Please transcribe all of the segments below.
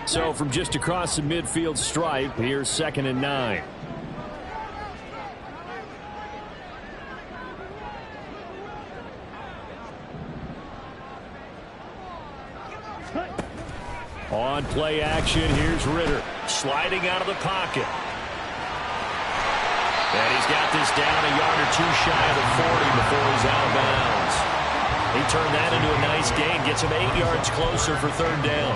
So from just across the midfield stripe, here's 2nd and 9. On play action, here's Ritter sliding out of the pocket. And he's got this down a yard or two shy of the 40 before he's out of bounds. He turned that into a nice gain, gets him 8 yards closer for 3rd down.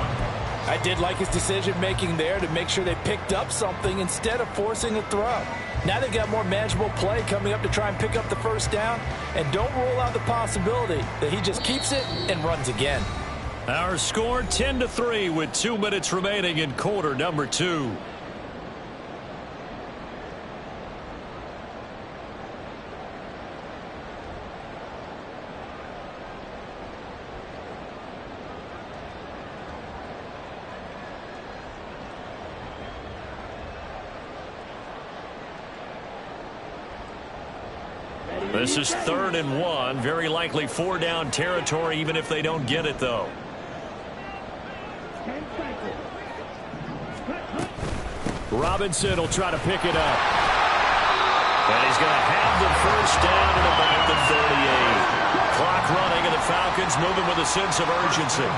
I did like his decision-making there to make sure they picked up something instead of forcing a throw. Now they've got more manageable play coming up to try and pick up the 1st down, and don't rule out the possibility that he just keeps it and runs again. Our score 10-3 with 2 minutes remaining in quarter number 2. This is 3rd and 1. Very likely 4-down territory, even if they don't get it, though. Robinson will try to pick it up. And he's going to have the 1st down at about the 38. Clock running, and the Falcons moving with a sense of urgency.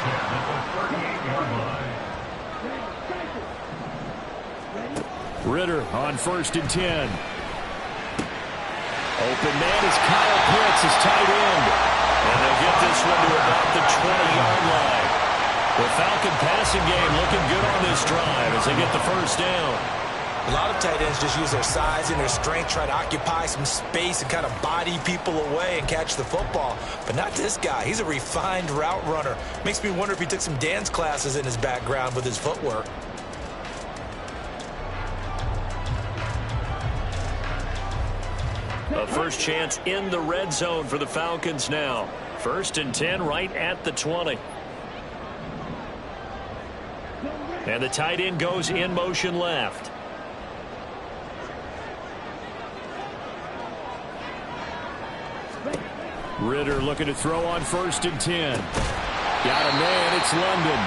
Ritter on 1st and 10. Open man is Kyle Pitts, his tight end. And they'll get this one to about the 20-yard line. The Falcon passing game looking good on this drive as they get the 1st down. A lot of tight ends just use their size and their strength, try to occupy some space and kind of body people away and catch the football. But not this guy. He's a refined route runner. Makes me wonder if he took some dance classes in his background with his footwork. A first chance in the red zone for the Falcons now. 1st and 10 right at the 20. And the tight end goes in motion left. Ritter looking to throw on 1st and 10. Got a man, it's London.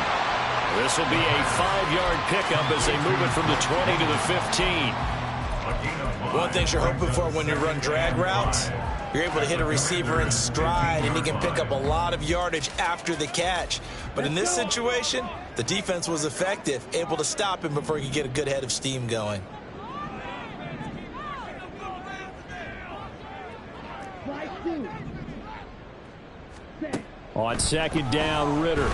This will be a 5-yard pickup as they move it from the 20 to the 15. One thing you're hoping for when you run drag routes, you're able to hit a receiver in stride, and he can pick up a lot of yardage after the catch. But in this situation, the defense was effective, able to stop him before he could get a good head of steam going. On 2nd down, Ritter.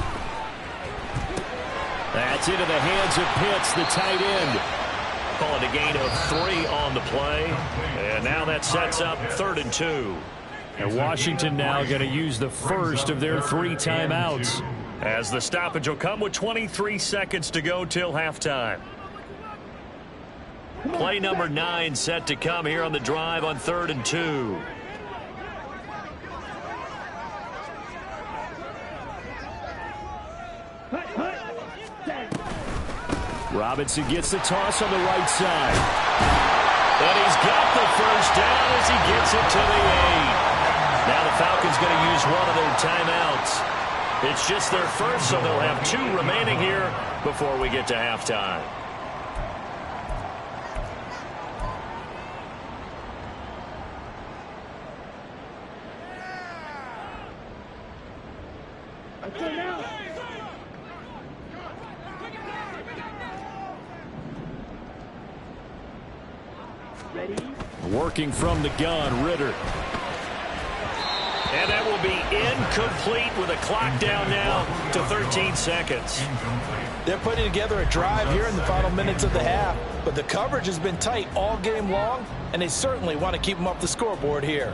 That's into the hands of Pitts, the tight end. Call it a gain of 3 on the play. And now that sets up 3rd and 2. And Washington now going to use the first of their 3 timeouts, as the stoppage will come with 23 seconds to go till halftime. Play number 9 set to come here on the drive on 3rd and 2. Robinson gets the toss on the right side. And he's got the 1st down as he gets it to the 8. Now the Falcons going to use one of their timeouts. It's just their first, so they'll have 2 remaining here before we get to halftime. Working from the gun, Ritter. And that will be incomplete with a clock down now to 13 seconds. They're putting together a drive here in the final minutes of the half, but the coverage has been tight all game long, and they certainly want to keep them up the scoreboard here.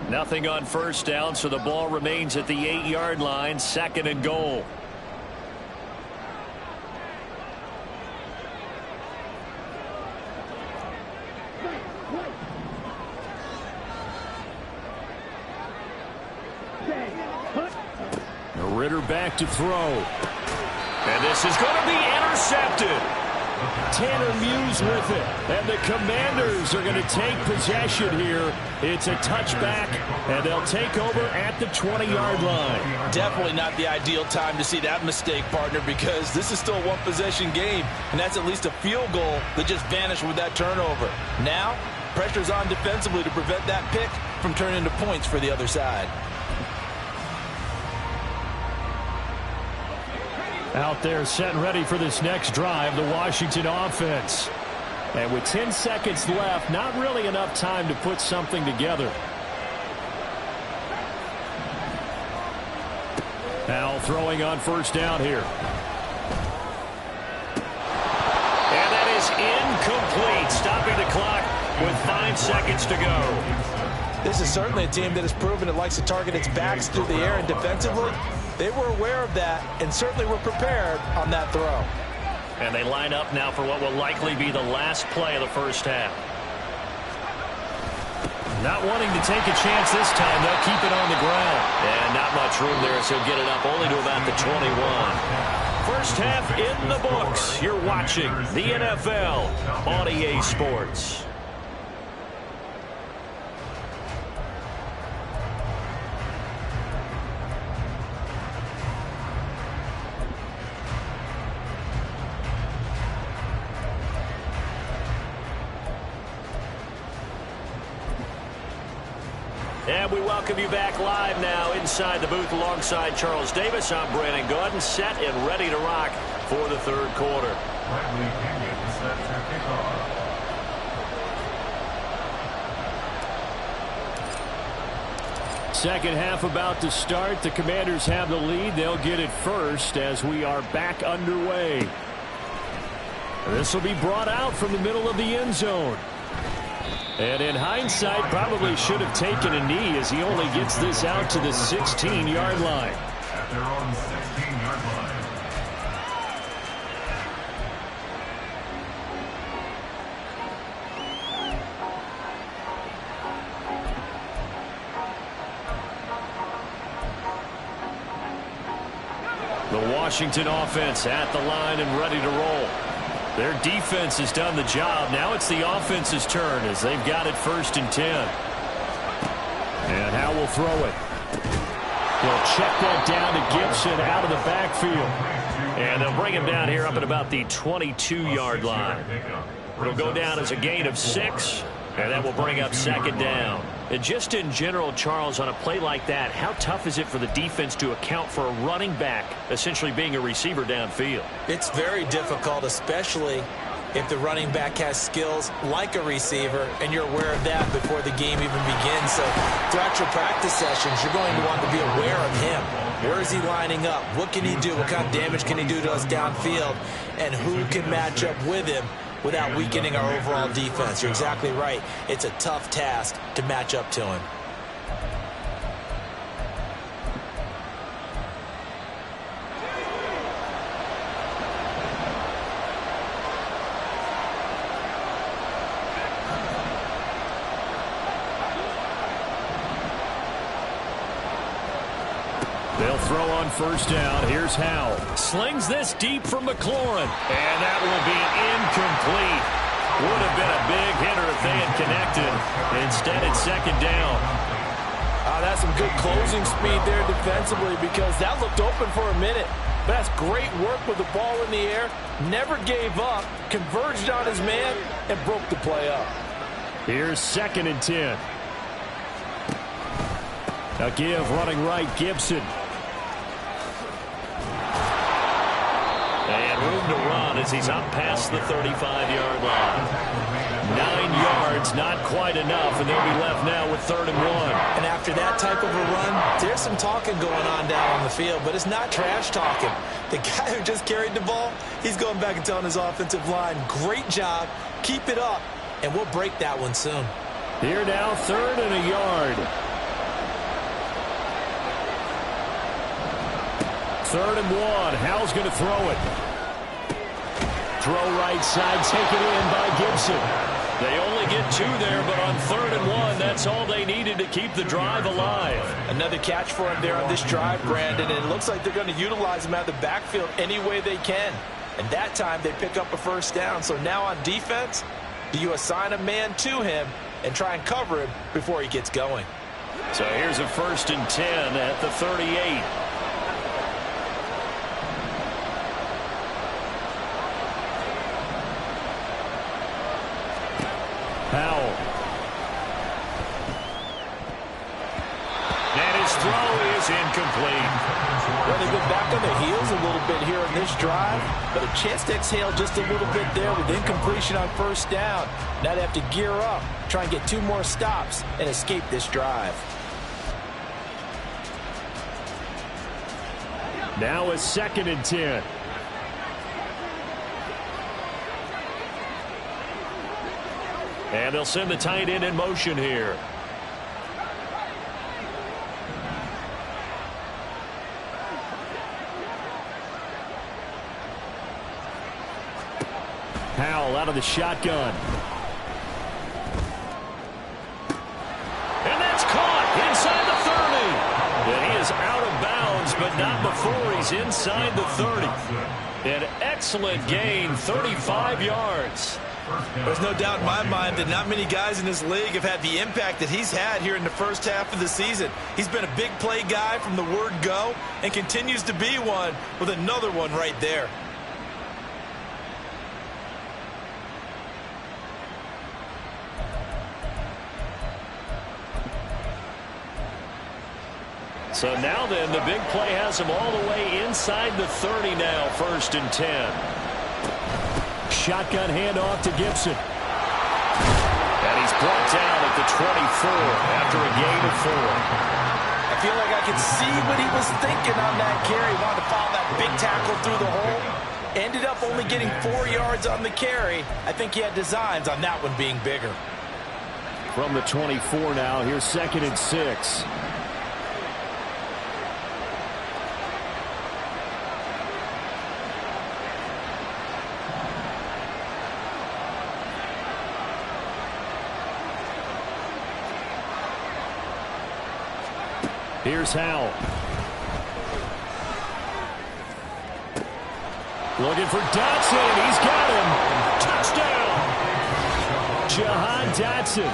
Nothing on 1st down, so the ball remains at the 8-yard line, 2nd and goal. Ritter back to throw. And this is going to be intercepted. Tanner Muse with it. And the Commanders are going to take possession here. It's a touchback, and they'll take over at the 20-yard line. Definitely not the ideal time to see that mistake, partner, because this is still a one-possession game, and that's at least a field goal that just vanished with that turnover. Now, pressure's on defensively to prevent that pick from turning into points for the other side. Out there set and ready for this next drive, the Washington offense. And with 10 seconds left, not really enough time to put something together. Now throwing on first down here. And that is incomplete, stopping the clock with 5 seconds to go. This is certainly a team that has proven it likes to target its backs through the air, and defensively, they were aware of that and certainly were prepared on that throw. And they line up now for what will likely be the last play of the first half. Not wanting to take a chance this time, they'll keep it on the ground. And not much room there, so get it up only to about the 21. First half in the books. You're watching the NFL on EA Sports. And we welcome you back live now inside the booth alongside Charles Davis. I'm Brandon Gordon, set and ready to rock for the third quarter. Second half about to start. The Commanders have the lead. They'll get it first as we are back underway. This will be brought out from the middle of the end zone. And in hindsight, probably should have taken a knee as he only gets this out to the 16-yard line. At their own 16-yard line. The Washington offense at the line and ready to roll. Their defense has done the job. Now it's the offense's turn as they've got it 1st and 10. And Howe will throw it. He'll check that down to Gibson out of the backfield. And they'll bring him down here up at about the 22-yard line. It'll go down as a gain of 6, and that will bring up 2nd down. And just in general, Charles, on a play like that, how tough is it for the defense to account for a running back essentially being a receiver downfield? It's very difficult, especially if the running back has skills like a receiver, and you're aware of that before the game even begins. So throughout your practice sessions, you're going to want to be aware of him. Where is he lining up? What can he do? What kind of damage can he do to us downfield? And who can match up with him without weakening our overall defense? You're exactly right. It's a tough task to match up to him. They'll throw on first down. Here's Howe. Slings this deep from McLaurin. And that will be incomplete. Would have been a big hitter if they had connected. Instead, it's 2nd down. That's some good closing speed there defensively, because that looked open for a minute. But that's great work with the ball in the air. Never gave up. Converged on his man and broke the play up. Here's 2nd and 10. A give running right, Gibson. And room to run as he's up past the 35-yard line. 9 yards, not quite enough, and they'll be left now with 3rd and 1. And after that type of a run, there's some talking going on down on the field, but it's not trash talking. The guy who just carried the ball, he's going back and telling his offensive line, great job, keep it up, and we'll break that one soon. Here now, 3rd and a yard. 3rd and 1. Howell's going to throw it. Throw right side, taken in by Gibson. They only get 2 there, but on 3rd and 1, that's all they needed to keep the drive alive. Another catch for him there on this drive, Brandon, and it looks like they're going to utilize him out of the backfield any way they can. And that time they pick up a first down. So now on defense, do you assign a man to him and try and cover him before he gets going? So here's a 1st and 10 at the 38. Powell. And his throw is incomplete. Well, they've been back on their heels a little bit here in this drive, but a chance to exhale just a little bit there with incompletion on first down. Now they have to gear up, try and get 2 more stops, and escape this drive. Now a 2nd and 10. And they'll send the tight end in motion here. Powell out of the shotgun. And that's caught inside the 30. And he is out of bounds, but not before he's inside the 30. An excellent gain, 35 yards. There's no doubt in my mind that not many guys in this league have had the impact that he's had here in the first half of the season. He's been a big play guy from the word go and continues to be one with another one right there. So now then, the big play has him all the way inside the 30 now, 1st and 10. Shotgun handoff to Gibson. And he's brought down at the 24 after a gain of 4. I feel like I can see what he was thinking on that carry. He wanted to follow that big tackle through the hole. Ended up only getting 4 yards on the carry. I think he had designs on that one being bigger. From the 24 now, here's 2nd and 6. Here's Howell. Looking for Dotson. He's got him. Touchdown. Jahan Dotson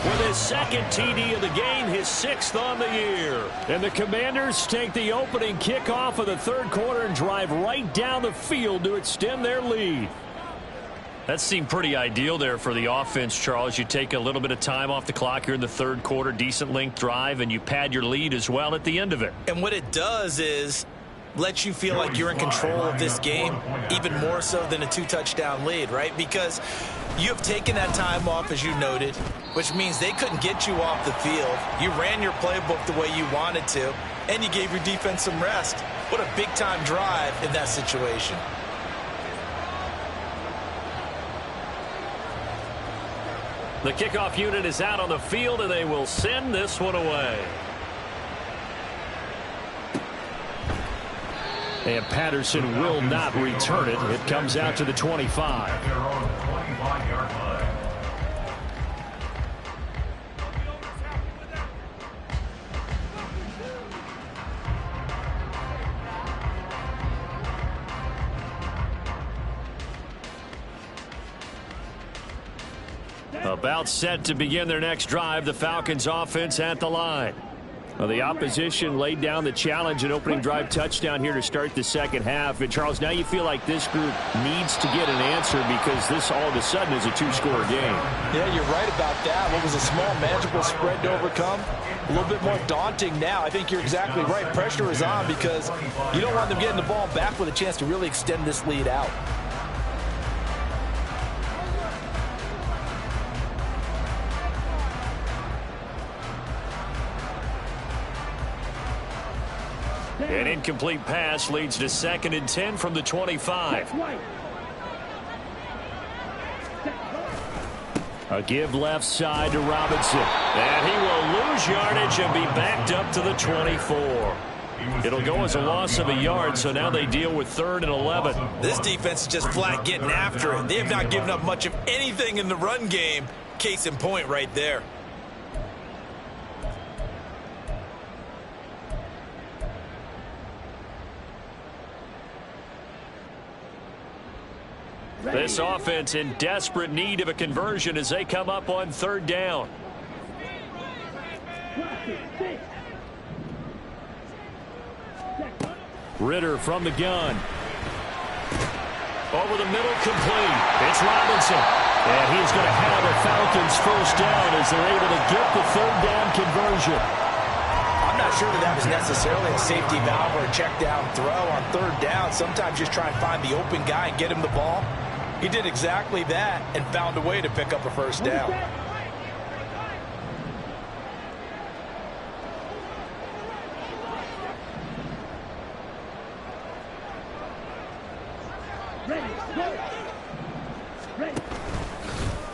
with his 2nd TD of the game, his 6th on the year. And the Commanders take the opening kickoff of the 3rd quarter and drive right down the field to extend their lead. That seemed pretty ideal there for the offense, Charles. You take a little bit of time off the clock here in the 3rd quarter, decent length drive, and you pad your lead as well at the end of it. And what it does is let you feel like you're in control of this game, even more so than a 2-touchdown lead, right? Because you have taken that time off, as you noted, which means they couldn't get you off the field. You ran your playbook the way you wanted to, and you gave your defense some rest. What a big-time drive in that situation. The kickoff unit is out on the field, and they will send this one away. And Patterson will not return it. It comes out to the 25. Their own 25-yard line. About set to begin their next drive, the Falcons offense at the line. Well, the opposition laid down the challenge, an opening drive touchdown here to start the 2nd half. And, Charles, now you feel like this group needs to get an answer because this all of a sudden is a 2-score game. Yeah, you're right about that. What was a small, manageable spread to overcome? A little bit more daunting now. I think you're exactly right. Pressure is on because you don't want them getting the ball back with a chance to really extend this lead out. An incomplete pass leads to 2nd and 10 from the 25. A give left side to Robinson. And he will lose yardage and be backed up to the 24. It'll go as a loss of a yard, so now they deal with 3rd and 11. This defense is just flat getting after it. They have not given up much of anything in the run game. Case in point right there. This offense in desperate need of a conversion as they come up on third down. Ritter from the gun. Over the middle, complete. It's Robinson. And he's going to have a Falcons first down as they're able to get the third down conversion. I'm not sure that was necessarily a safety valve or a check down throw on third down. Sometimes just try and find the open guy and get him the ball. He did exactly that and found a way to pick up a first down.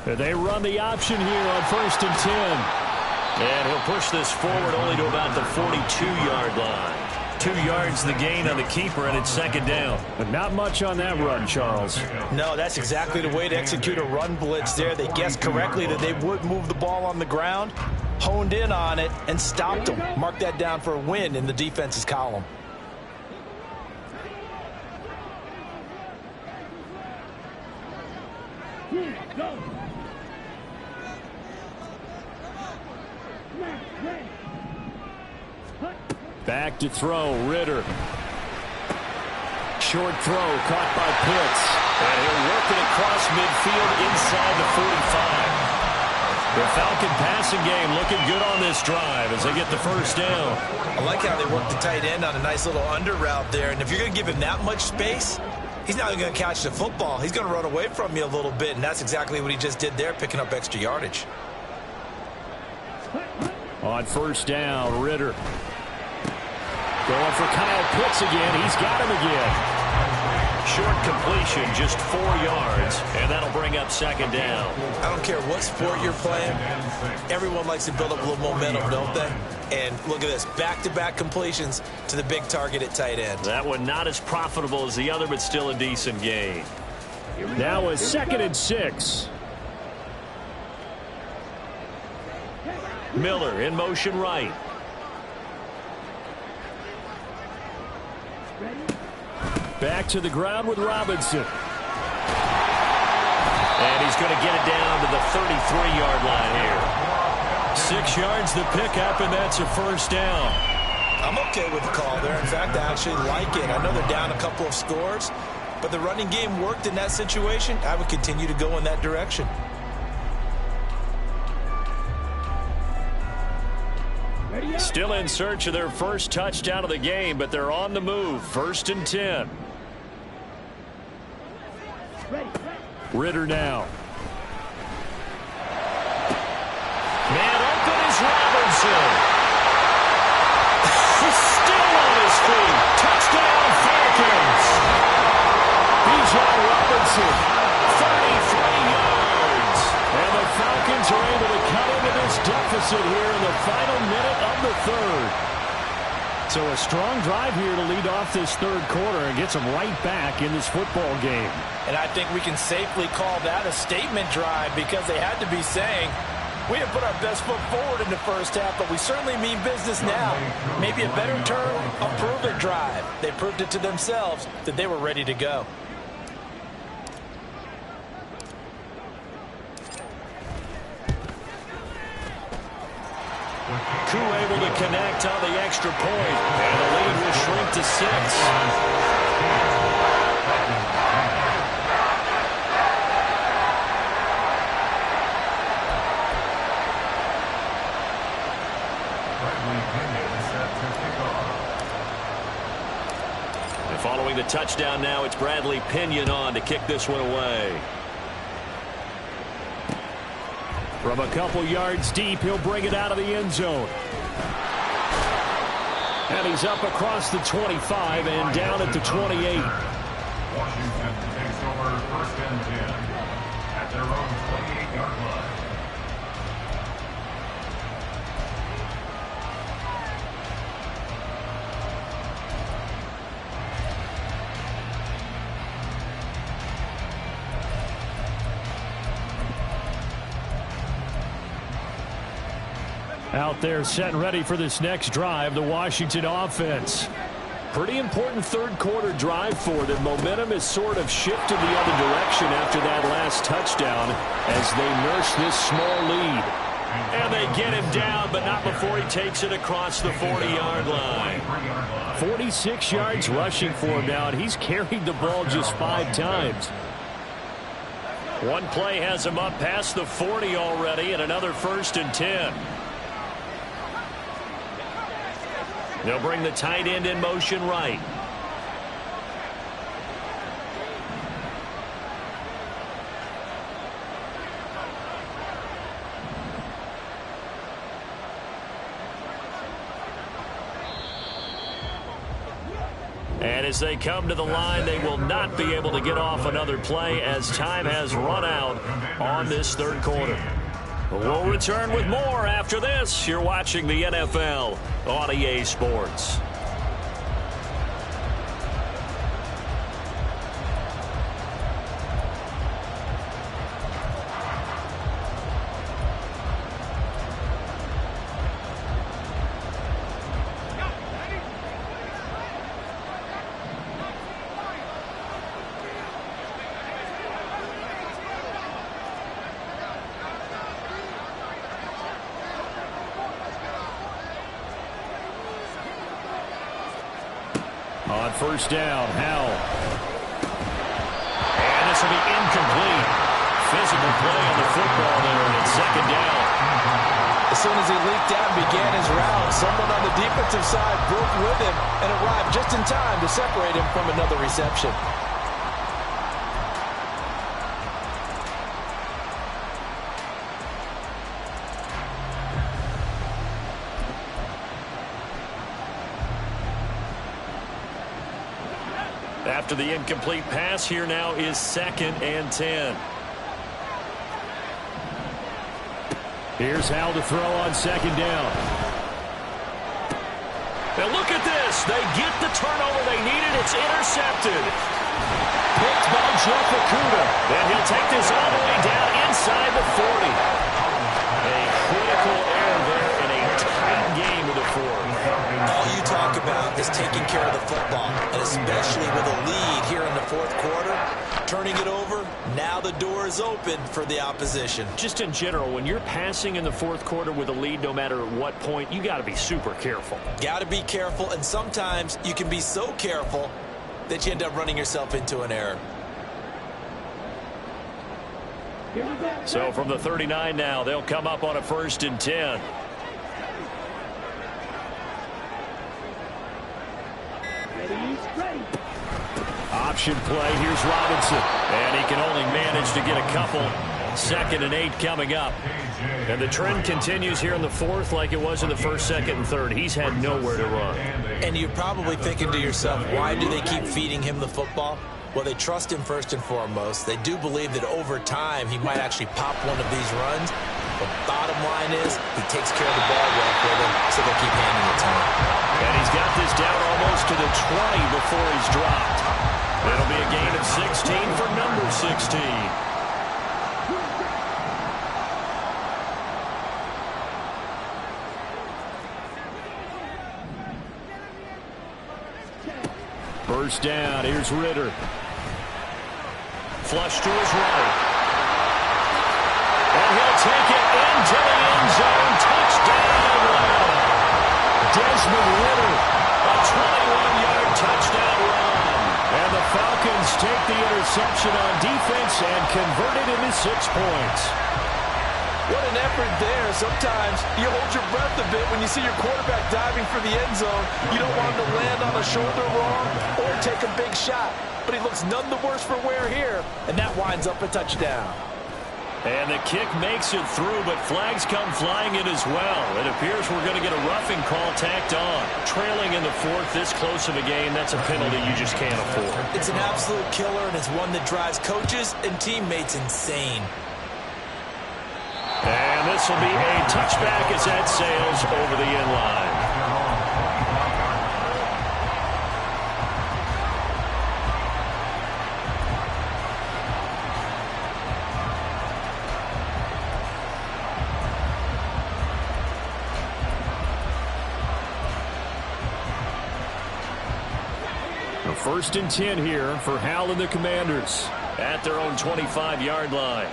They run the option here on 1st and 10. And he'll push this forward only to about the 42-yard line. 2 yards the gain on the keeper, and it's second down. But not much on that run, Charles. No, that's exactly the way to execute a run blitz there. They guessed correctly that they would move the ball on the ground, honed in on it, and stopped them. Mark that down for a win in the defense's column. Back to throw, Ritter. Short throw, caught by Pitts. And he'll work it across midfield inside the 45. The Falcon passing game looking good on this drive as they get the first down. I like how they work the tight end on a nice little under route there. And if you're going to give him that much space, he's not going to catch the football. He's going to run away from you a little bit, and that's exactly what he just did there, picking up extra yardage. On first down, Ritter. Going for Kyle Pitts again. He's got him again. Short completion, just 4 yards, and that'll bring up second down. I don't care what sport you're playing. Everyone likes to build up a little momentum, don't they? And look at this, back-to-back completions to the big target at tight end. That one not as profitable as the other, but still a decent gain. Now a 2nd and 6. Miller in motion right. Back to the ground with Robinson. And he's going to get it down to the 33-yard line here. 6 yards the pickup, and that's a first down. I'm okay with the call there. In fact, I actually like it. I know they're down a couple of scores, but the running game worked in that situation. I would continue to go in that direction. Still in search of their first touchdown of the game, but they're on the move. 1st and 10. Ritter now. Man open is Robinson. He's still on his feet. Touchdown Falcons. Bijan Robinson, 33 yards. And the Falcons are able to cut into this deficit here in the final minute of the 3rd. So a strong drive here to lead off this 3rd quarter and gets them right back in this football game. And I think we can safely call that a statement drive because they had to be saying, we have put our best foot forward in the first half, but we certainly mean business now. Maybe a better term, a prove-it drive. They proved it to themselves that they were ready to go. Koo able to connect on the extra point, and the lead will shrink to 6. And following the touchdown now, it's Bradley Pinion on to kick this one away. From a couple yards deep, he'll bring it out of the end zone. And he's up across the 25 and down at the 28. Washington takes over 1st and 10 at their own 28-yard line. Out there set and ready for this next drive, the Washington offense. Pretty important third-quarter drive for them. Momentum has sort of shifted the other direction after that last touchdown as they nurse this small lead. And they get him down, but not before he takes it across the 40-yard line. 46 yards rushing for him now, and he's carried the ball just 5 times. One play has him up past the 40 already, and another 1st and 10. They'll bring the tight end in motion right. And as they come to the line, they will not be able to get off another play as time has run out on this third quarter. We'll return with more after this. You're watching the NFL on EA Sports. On first down, Howell. And this will be incomplete. Physical play on the football there, and it's 2nd down. As soon as he leaked out and began his route, someone on the defensive side broke with him and arrived just in time to separate him from another reception. After the incomplete pass, here now is 2nd and 10. Here's Howell to throw on 2nd down. Now look at this. They get the turnover they needed. It's intercepted. Picked by Jeff Okudah. And he'll take this all the way down inside the 40. A critical error there in a tight game with a 4. All you talk about is taking care of the football, and especially with a lead here in the 4th quarter, turning it over, now the door is open for the opposition. Just in general, when you're passing in the 4th quarter with a lead, no matter what point, you got to be super careful. Got to be careful, and sometimes you can be so careful that you end up running yourself into an error. So from the 39 now, they'll come up on a 1st and 10. Option play. Here's Robinson. And he can only manage to get a couple. 2nd and 8 coming up. And the trend continues here in the 4th like it was in the 1st, 2nd, and 3rd. He's had nowhere to run. And you're probably thinking to yourself, why do they keep feeding him the football? Well, they trust him first and foremost. They do believe that over time he might actually pop one of these runs. But bottom line is he takes care of the ball well for them, so they'll keep handing it to him. And he's got this down almost to the 20 before he's dropped. It'll be a gain of 16 for number 16. First down, here's Ritter. Flush to his right. And he'll take it into the end zone. Touchdown! Desmond Ritter, a 21-yard touchdown run. And the Falcons take the interception on defense and convert it into 6 points. What an effort there. Sometimes you hold your breath a bit when you see your quarterback diving for the end zone. You don't want him to land on a shoulder wrong or take a big shot. But he looks none the worse for wear here, and that winds up a touchdown. And the kick makes it through, but flags come flying in as well. It appears we're going to get a roughing call tacked on. Trailing in the 4th, this close of a game, that's a penalty you just can't afford. It's an absolute killer, and it's one that drives coaches and teammates insane. And this will be a touchback as that sails over the end line. A 1st and 10 here for Hal and the Commanders at their own 25-yard line.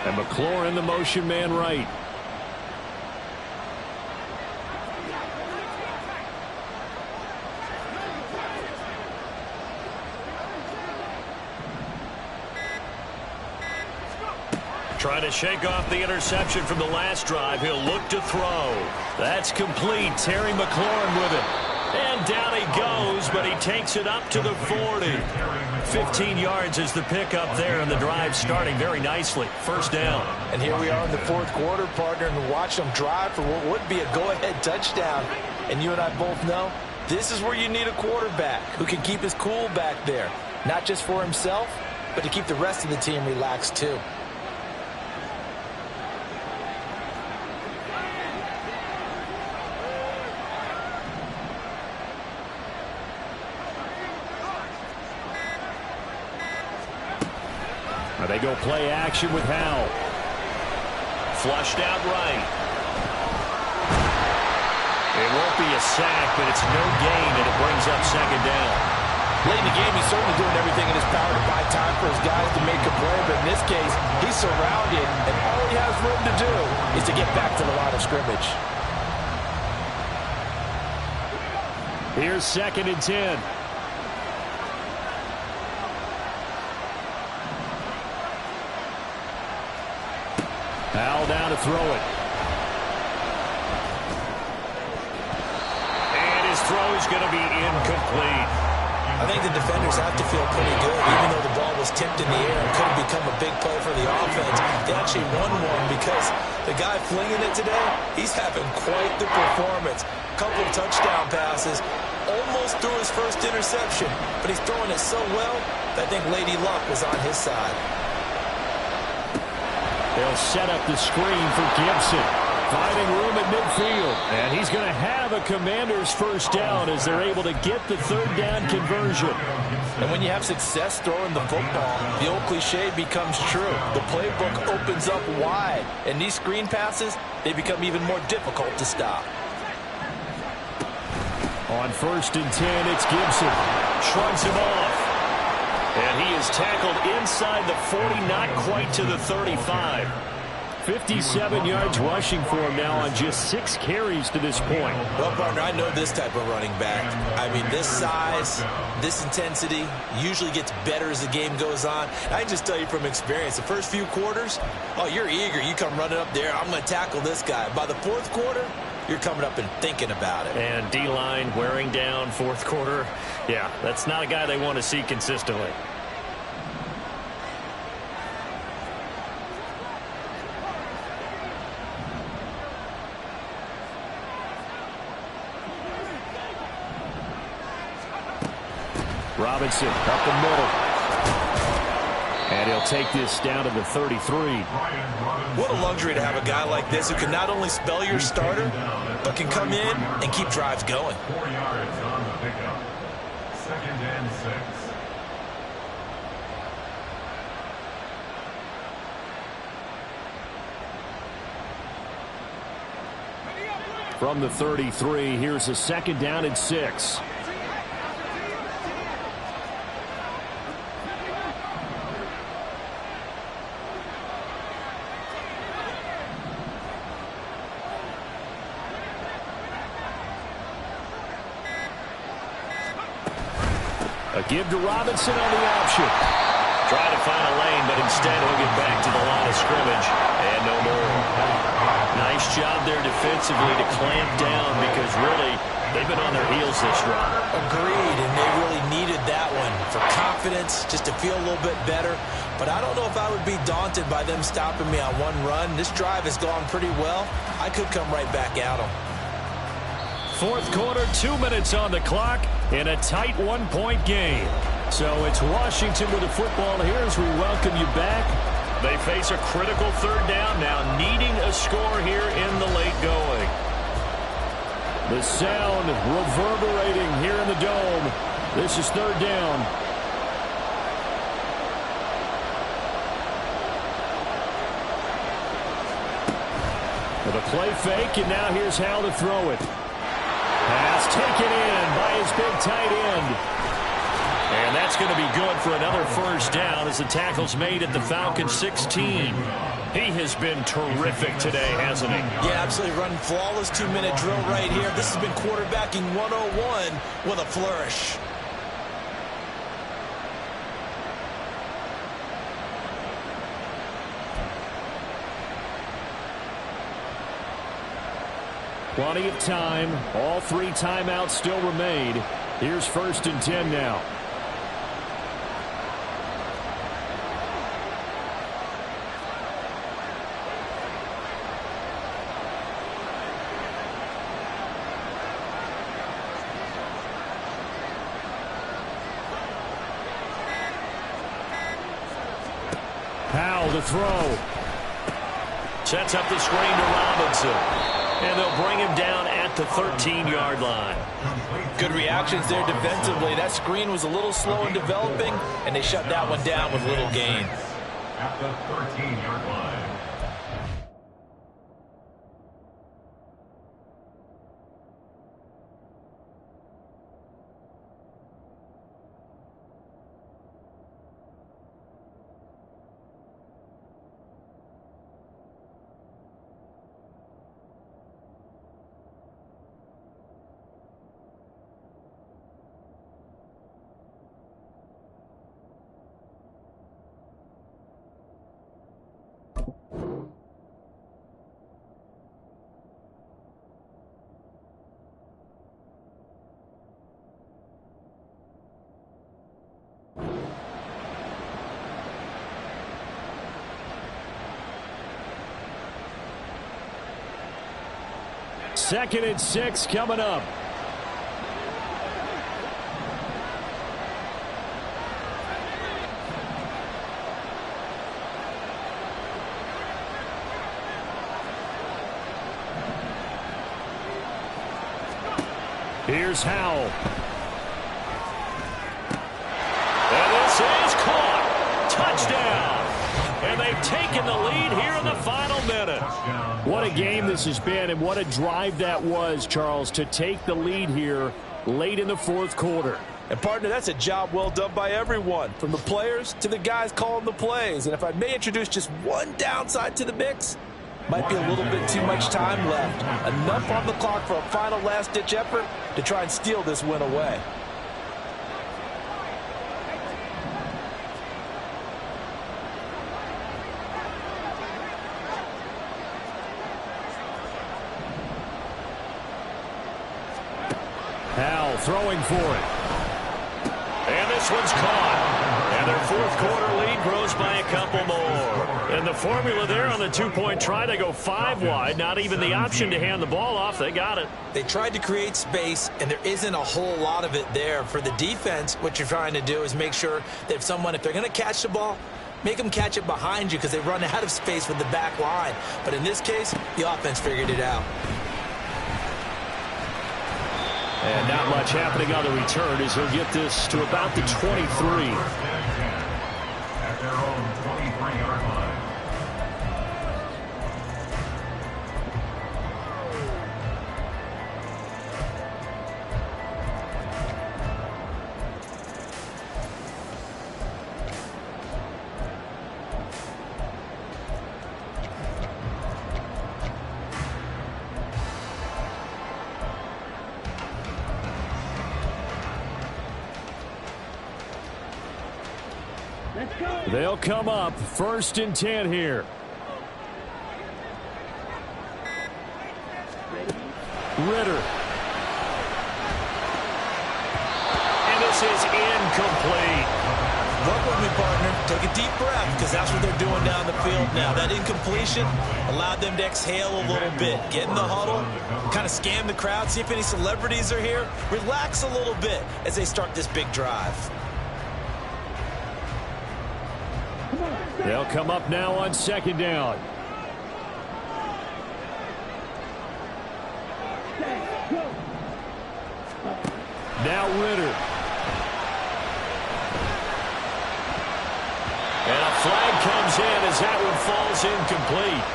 And McLaurin, the motion man right. Trying to shake off the interception from the last drive. He'll look to throw. That's complete. Terry McLaurin with it. And down he goes, but he takes it up to the 40. 15 yards is the pickup there, and the drive starting very nicely. 1st down. And here we are in the 4th quarter, partner, and watch them drive for what would be a go-ahead touchdown. And you and I both know this is where you need a quarterback who can keep his cool back there. Not just for himself, but to keep the rest of the team relaxed too. They go play action with Hal. Flushed out right. It won't be a sack, but it's no gain, and it brings up 2nd down. Late in the game, he's certainly doing everything in his power to buy time for his guys to make a play, but in this case, he's surrounded, and all he has room to do is to get back to the line of scrimmage. Here's 2nd and 10. Hal down to throw it. And his throw's going to be incomplete. I think the defenders have to feel pretty good, even though the ball was tipped in the air and could have become a big play for the offense. They actually won one because the guy flinging it today, he's having quite the performance. Couple of touchdown passes, almost threw his first interception, but he's throwing it so well that I think Lady Luck was on his side. They'll set up the screen for Gibson. Finding room at midfield. And he's going to have a Commander's 1st down as they're able to get the 3rd down conversion. And when you have success throwing the football, the old cliche becomes true. The playbook opens up wide. And these screen passes, they become even more difficult to stop. On 1st and 10, it's Gibson. Shrugs him off. And he is tackled inside the 40, not quite to the 35. 57 yards rushing for him now on just 6 carries to this point. Well, partner, I know this type of running back. I mean, this size, this intensity usually gets better as the game goes on. I can just tell you from experience, the first few quarters, oh, you're eager. You come running up there, I'm going to tackle this guy. By the 4th quarter, you're coming up and thinking about it. And D-line wearing down 4th quarter. Yeah, that's not a guy they want to see consistently. Robinson up the middle. And he'll take this down to the 33. What a luxury to have a guy like this who can not only spell your starter, but can come in and keep drives going. 4 yards on the pickup. 2nd and 6. From the 33, here's a 2nd down and 6. A give to Robinson on the option. Trying to find a lane, but instead he'll get back to the line of scrimmage. And no more. Nice job there defensively to clamp down because really they've been on their heels this run. Agreed, and they really needed that one for confidence, just to feel a little bit better. But I don't know if I would be daunted by them stopping me on one run. This drive has gone pretty well. I could come right back at them. 4th quarter, 2 minutes on the clock in a tight 1-point game. So it's Washington with the football here as we welcome you back. They face a critical 3rd down now, needing a score here in the late going. The sound reverberating here in the dome. This is 3rd down. With a play fake, and now here's Hal to throw it. Pass taken in by his big tight end. And that's going to be good for another first down as the tackle's made at the Falcons 16. He has been terrific today, hasn't he? Yeah, absolutely running flawless 2-minute drill right here. This has been quarterbacking 101 with a flourish. Plenty of time. All 3 timeouts still remain. Here's 1st and 10 now. Powell to throw. Sets up the screen to Robinson. And they'll bring him down at the 13-yard line. Good reactions there defensively. That screen was a little slow in developing, and they shut that one down with little gain. At the 13-yard line. Second and 6 coming up. Here's Howell. And this is caught. Touchdown. And they've taken the lead here in the final minute. What a game this has been, and what a drive that was, Charles, to take the lead here late in the 4th quarter. And, partner, that's a job well done by everyone, from the players to the guys calling the plays. And if I may introduce just one downside to the mix, might be a little bit too much time left. Enough on the clock for a final last-ditch effort to try and steal this win away. Hal throwing for it. And this one's caught. And their 4th quarter lead grows by a couple more. And the formula there on the 2-point try, they go 5 wide. Not even the option to hand the ball off. They got it. They tried to create space, and there isn't a whole lot of it there. For the defense, what you're trying to do is make sure that if they're going to catch the ball, make them catch it behind you because they run out of space with the back line. But in this case, the offense figured it out. And not much happening on the return as he'll get this to about the 23. At their own 23-yard line. They'll come up 1st and 10 here. Ritter. And this is incomplete. Work with me, partner. Take a deep breath because that's what they're doing down the field now. That incompletion allowed them to exhale a little bit. Get in the huddle, kind of scan the crowd, see if any celebrities are here. Relax a little bit as they start this big drive. They'll come up now on 2nd down. Now Ritter. And a flag comes in as that one falls incomplete.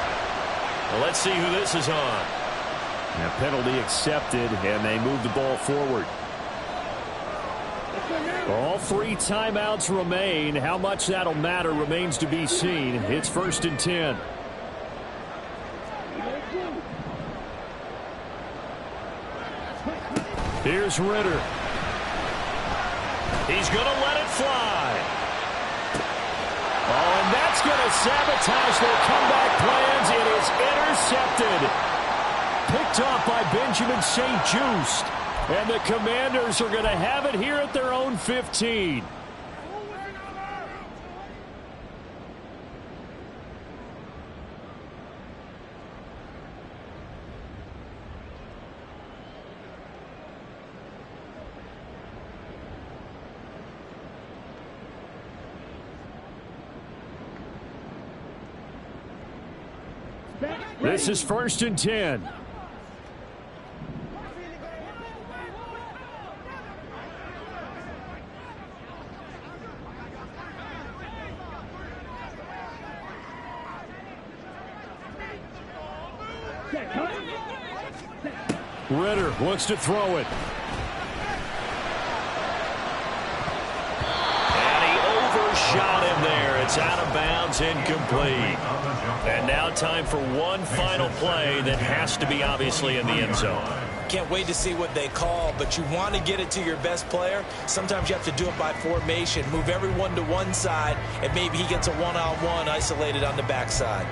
Well, let's see who this is on. A penalty accepted, and they move the ball forward. All 3 timeouts remain. How much that'll matter remains to be seen. It's 1st and 10. Here's Ritter. He's going to let it fly. Oh, and that's going to sabotage their comeback plans. It is intercepted. Picked off by Benjamin St. Juste. And the Commanders are going to have it here at their own 15. This is 1st and 10. Ritter looks to throw it. And he overshot him there. It's out of bounds, incomplete. And now time for one final play that has to be obviously in the end zone. Can't wait to see what they call, but you want to get it to your best player. Sometimes you have to do it by formation. Move everyone to one side, and maybe he gets a one-on-one isolated on the backside.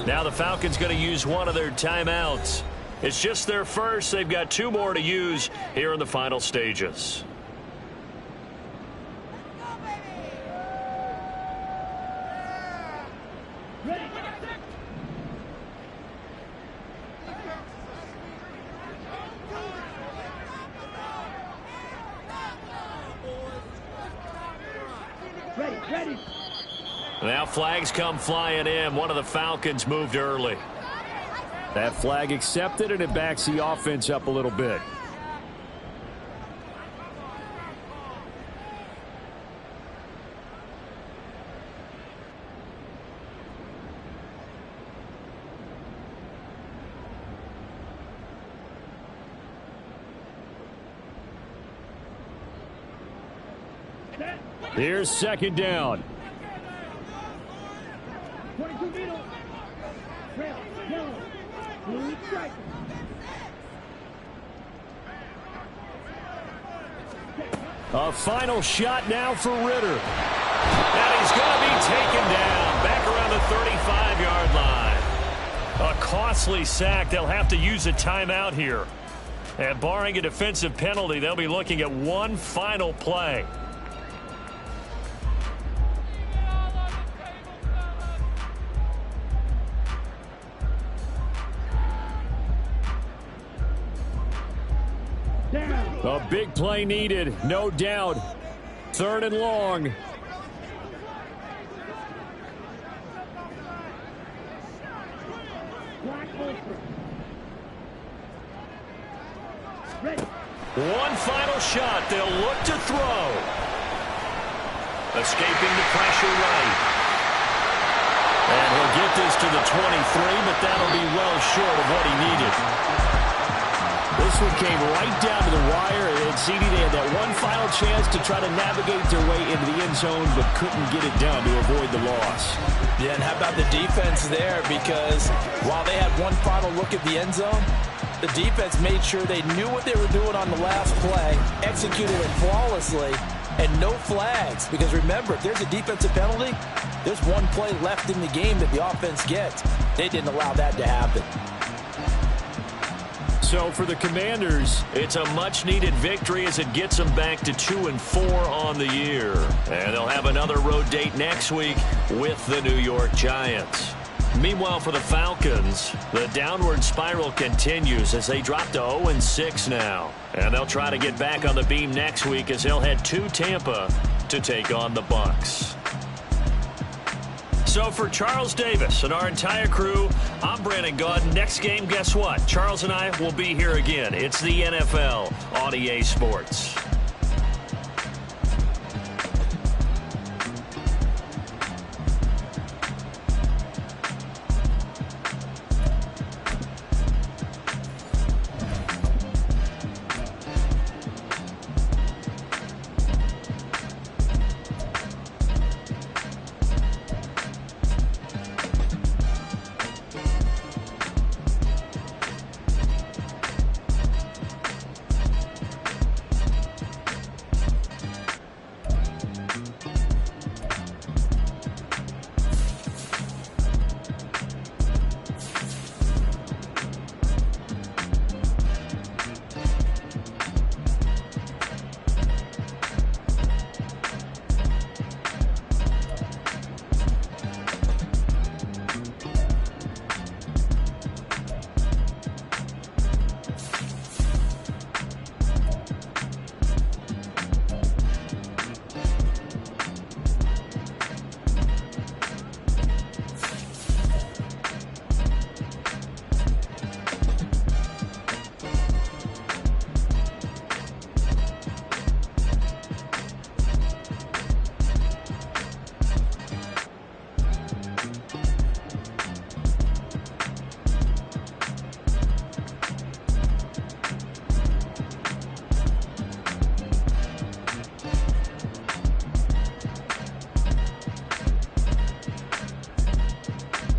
Now the Falcons going to use one of their timeouts. It's just their first. They've got 2 more to use here in the final stages. Ready. Now flags come flying in. One of the Falcons moved early. That flag accepted, and it backs the offense up a little bit. Here's 2nd down. 22 middle. Red, yellow, blue stripe. A final shot now for Ritter. And he's going to be taken down back around the 35-yard line. A costly sack. They'll have to use a timeout here. And barring a defensive penalty, they'll be looking at one final play. A big play needed, no doubt. 3rd and long. One final shot. They'll look to throw. Escaping the pressure right. And he'll get this to the 23, but that'll be well short of what he needed. This one came right down to the wire, and CD, they had that one final chance to try to navigate their way into the end zone, but couldn't get it done to avoid the loss. Yeah, and how about the defense there? Because while they had one final look at the end zone, the defense made sure they knew what they were doing on the last play, executed it flawlessly, and no flags. Because remember, if there's a defensive penalty, there's one play left in the game that the offense gets. They didn't allow that to happen. So for the Commanders, it's a much-needed victory as it gets them back to 2-4 on the year. And they'll have another road date next week with the New York Giants. Meanwhile, for the Falcons, the downward spiral continues as they drop to 0-6 now. And they'll try to get back on the beam next week as they'll head to Tampa to take on the Bucs. So for Charles Davis and our entire crew, I'm Brandon Gaudin. Next game, guess what? Charles and I will be here again. It's the NFL on EA Sports.